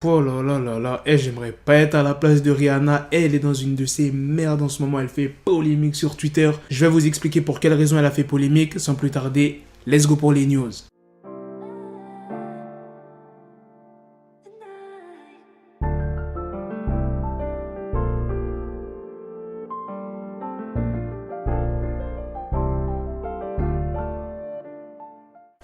Oh là là là là, j'aimerais pas être à la place de Rihanna, elle est dans une de ces merdes en ce moment, elle fait polémique sur Twitter. Je vais vous expliquer pour quelle raison elle a fait polémique, sans plus tarder, let's go pour les news.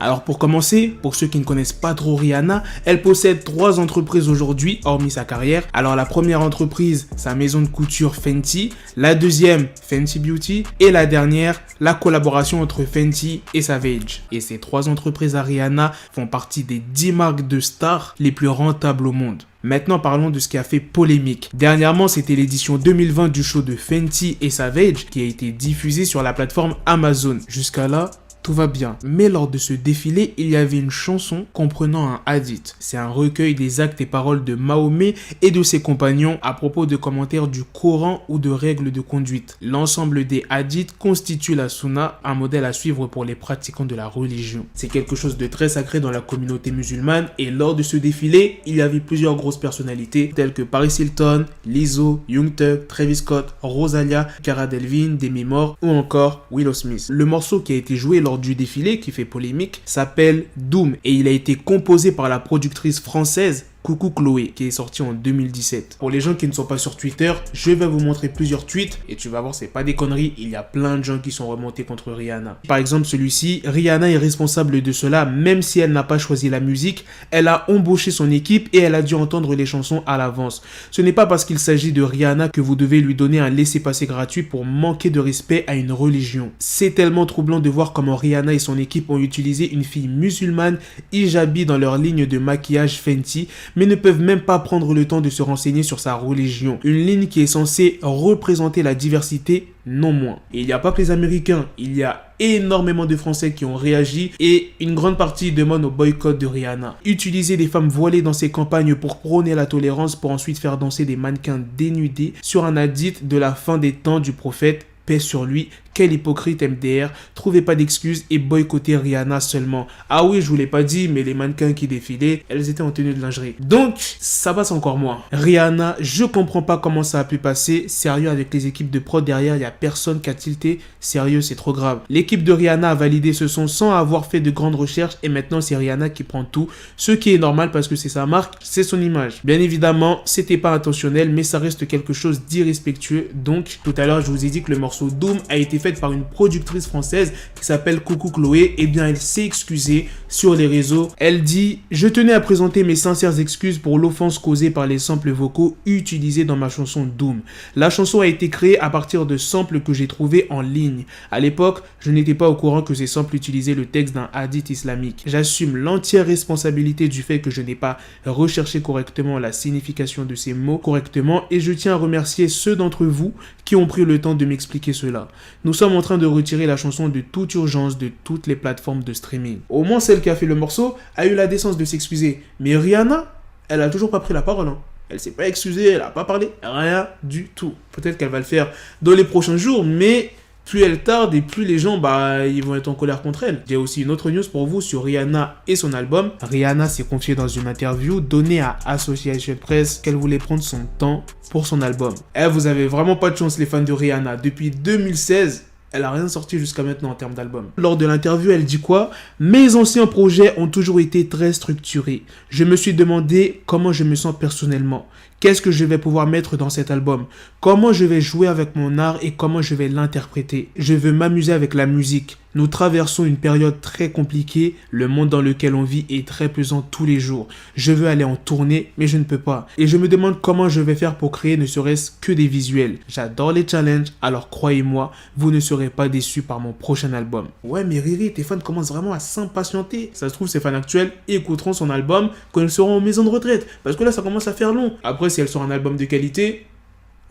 Alors pour commencer, pour ceux qui ne connaissent pas trop Rihanna, elle possède 3 entreprises aujourd'hui, hormis sa carrière. Alors la première entreprise, sa maison de couture Fenty, la deuxième, Fenty Beauty, et la dernière, la collaboration entre Fenty et Savage. Et ces 3 entreprises à Rihanna font partie des 10 marques de stars les plus rentables au monde. Maintenant, parlons de ce qui a fait polémique. Dernièrement, c'était l'édition 2020 du show de Fenty et Savage qui a été diffusée sur la plateforme Amazon. Jusqu'à là, tout va bien. Mais lors de ce défilé, il y avait une chanson comprenant un hadith. C'est un recueil des actes et paroles de Mahomet et de ses compagnons à propos de commentaires du Coran ou de règles de conduite. L'ensemble des hadiths constitue la sunna, un modèle à suivre pour les pratiquants de la religion. C'est quelque chose de très sacré dans la communauté musulmane et lors de ce défilé, il y avait plusieurs grosses personnalités telles que Paris Hilton, Lizzo, Young Thug, Travis Scott, Rosalia, Cara Delevingne, Demi Moore ou encore Willow Smith. Le morceau qui a été joué lors du défilé qui fait polémique s'appelle Doom et il a été composé par la productrice française Coucou Chloé, qui est sorti en 2017. Pour les gens qui ne sont pas sur Twitter, je vais vous montrer plusieurs tweets et tu vas voir, c'est pas des conneries, il y a plein de gens qui sont remontés contre Rihanna. Par exemple, celui-ci, Rihanna est responsable de cela même si elle n'a pas choisi la musique, elle a embauché son équipe et elle a dû entendre les chansons à l'avance. Ce n'est pas parce qu'il s'agit de Rihanna que vous devez lui donner un laissez-passer gratuit pour manquer de respect à une religion. C'est tellement troublant de voir comment Rihanna et son équipe ont utilisé une fille musulmane hijabi dans leur ligne de maquillage Fenty, mais ne peuvent même pas prendre le temps de se renseigner sur sa religion. Une ligne qui est censée représenter la diversité, non moins. Et il n'y a pas que les Américains, il y a énormément de Français qui ont réagi et une grande partie demande au boycott de Rihanna. Utiliser des femmes voilées dans ses campagnes pour prôner la tolérance pour ensuite faire danser des mannequins dénudés sur un hadith de la fin des temps du prophète, paix sur lui. Quel hypocrite MDR, trouvez pas d'excuses et boycottez Rihanna seulement. Ah oui, je vous l'ai pas dit, mais les mannequins qui défilaient, elles étaient en tenue de lingerie. Donc, ça passe encore moins. Rihanna, je comprends pas comment ça a pu passer. Sérieux, avec les équipes de prod derrière, il y a personne qui a tilté. Sérieux, c'est trop grave. L'équipe de Rihanna a validé ce son sans avoir fait de grandes recherches et maintenant c'est Rihanna qui prend tout. Ce qui est normal parce que c'est sa marque, c'est son image. Bien évidemment, c'était pas intentionnel, mais ça reste quelque chose d'irrespectueux. Donc, tout à l'heure, je vous ai dit que le morceau Doom a été faite par une productrice française qui s'appelle Coucou Chloé. Et bien elle s'est excusée sur les réseaux. Elle dit: je tenais à présenter mes sincères excuses pour l'offense causée par les samples vocaux utilisés dans ma chanson Doom. La chanson a été créée à partir de samples que j'ai trouvés en ligne. À l'époque, je n'étais pas au courant que ces samples utilisaient le texte d'un hadith islamique. J'assume l'entière responsabilité du fait que je n'ai pas recherché correctement la signification de ces mots correctement et je tiens à remercier ceux d'entre vous qui ont pris le temps de m'expliquer cela. Nous sommes en train de retirer la chanson de toute urgence de toutes les plateformes de streaming. Au moins celle qui a fait le morceau a eu la décence de s'excuser. Mais Rihanna, elle a toujours pas pris la parole. Elle s'est pas excusée, elle a pas parlé, rien du tout. Peut-être qu'elle va le faire dans les prochains jours, mais plus elle tarde et plus les gens ils vont être en colère contre elle. J'ai aussi une autre news pour vous sur Rihanna et son album. Rihanna s'est confiée dans une interview donnée à Association Press qu'elle voulait prendre son temps pour son album. Vous avez vraiment pas de chance les fans de Rihanna. Depuis 2016, elle a rien sorti jusqu'à maintenant en termes d'album. Lors de l'interview, elle dit quoi? Mes anciens projets ont toujours été très structurés. Je me suis demandé comment je me sens personnellement. Qu'est-ce que je vais pouvoir mettre dans cet album? Comment je vais jouer avec mon art et comment je vais l'interpréter? Je veux m'amuser avec la musique. Nous traversons une période très compliquée. Le monde dans lequel on vit est très pesant tous les jours. Je veux aller en tournée, mais je ne peux pas. Et je me demande comment je vais faire pour créer ne serait-ce que des visuels. J'adore les challenges, alors croyez-moi, vous ne serez pas déçus par mon prochain album. Ouais, mais Riri, tes fans commencent vraiment à s'impatienter. Ça se trouve, ses fans actuels écouteront son album quand ils seront en maison de retraite. Parce que là, ça commence à faire long. Après, si elle sort un album de qualité,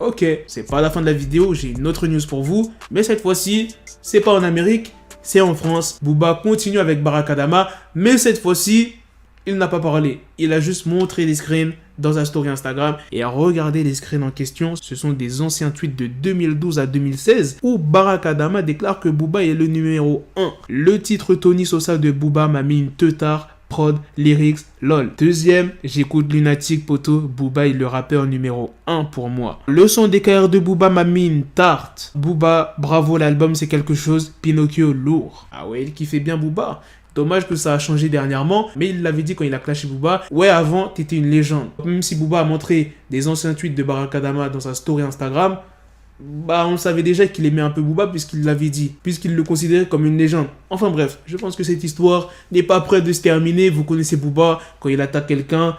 ok, c'est pas la fin de la vidéo, j'ai une autre news pour vous. Mais cette fois-ci, c'est pas en Amérique, c'est en France. Booba continue avec Barack Adama, mais cette fois-ci, il n'a pas parlé. Il a juste montré des screens dans sa story Instagram. Et regardez les screens en question, ce sont des anciens tweets de 2012 à 2016 où Barack Adama déclare que Booba est le numéro 1. Le titre Tony Sosa de Booba m'a mis une teutard prod, lyrics, lol. Deuxième, j'écoute Lunatic poto, Booba est le rappeur numéro 1 pour moi. Le son des carrières de Booba m'a mis une tarte. Booba, bravo, l'album c'est quelque chose. Pinocchio, lourd. Ah ouais, il kiffait bien Booba. Dommage que ça a changé dernièrement, mais il l'avait dit quand il a clashé Booba. Ouais, avant, t'étais une légende. Même si Booba a montré des anciens tweets de Baraka Adama dans sa story Instagram, bah on savait déjà qu'il aimait un peu Booba puisqu'il l'avait dit, puisqu'il le considérait comme une légende. Enfin bref, je pense que cette histoire n'est pas prête de se terminer. Vous connaissez Booba, quand il attaque quelqu'un,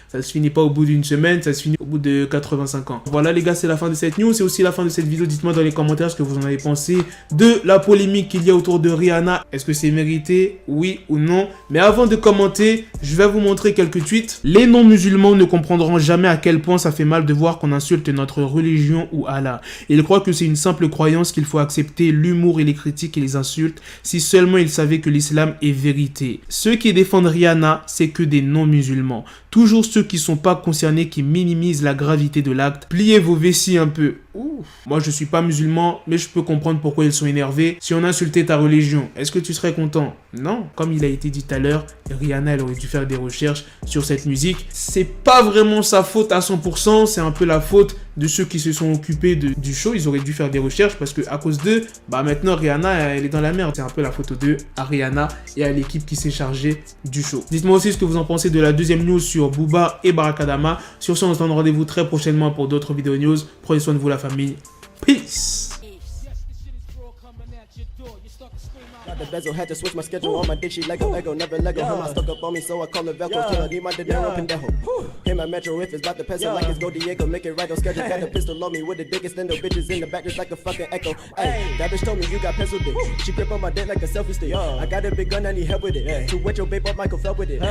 ça se finit pas au bout d'une semaine, ça se finit au bout de 85 ans. Voilà les gars, c'est la fin de cette news, c'est aussi la fin de cette vidéo. Dites-moi dans les commentaires ce que vous en avez pensé de la polémique qu'il y a autour de Rihanna. Est-ce que c'est mérité, oui ou non? Mais avant de commenter, je vais vous montrer quelques tweets. Les non-musulmans ne comprendront jamais à quel point ça fait mal de voir qu'on insulte notre religion ou Allah. Ils croient que c'est une simple croyance qu'il faut accepter l'humour et les critiques et les insultes si seulement ils savaient que l'islam est vérité. Ceux qui défendent Rihanna, c'est que des non-musulmans. Toujours ceux qui sont pas concernés qui minimisent la gravité de l'acte. Pliez vos vessies un peu. Ouf. Moi je suis pas musulman, mais je peux comprendre pourquoi ils sont énervés. Si on insultait ta religion, est-ce que tu serais content? Non. Comme il a été dit tout à l'heure, Rihanna elle aurait dû faire des recherches sur cette musique. C'est pas vraiment sa faute à 100%, c'est un peu la faute de ceux qui se sont occupés du show. Ils auraient dû faire des recherches parce que à cause d'eux, bah maintenant Rihanna elle est dans la merde. C'est un peu la faute d'eux à Rihanna et à l'équipe qui s'est chargée du show. Dites-moi aussi ce que vous en pensez de la deuxième news sur Booba et Baraka Adama. Sur ce, on se donne rendez-vous très prochainement pour d'autres vidéos news. Prenez soin de vous la famille. Peace. Got the bezel, had to switch my schedule. On my dick, she Lego, never Lego. Him, I stuck up on me, so I call it Velcro. Killer, need my dinero pendejo. Him, my metro, if it's about the peso, like it's Go Diego, make it right on schedule. Got the pistol on me with the biggest endo bitches in the back, just like a fucking echo. Hey, that bitch told me you got pencil dick. She grip on my dick like a selfie stick. I got a big gun, I need help with it. To wet your babe up, Michael fell with it.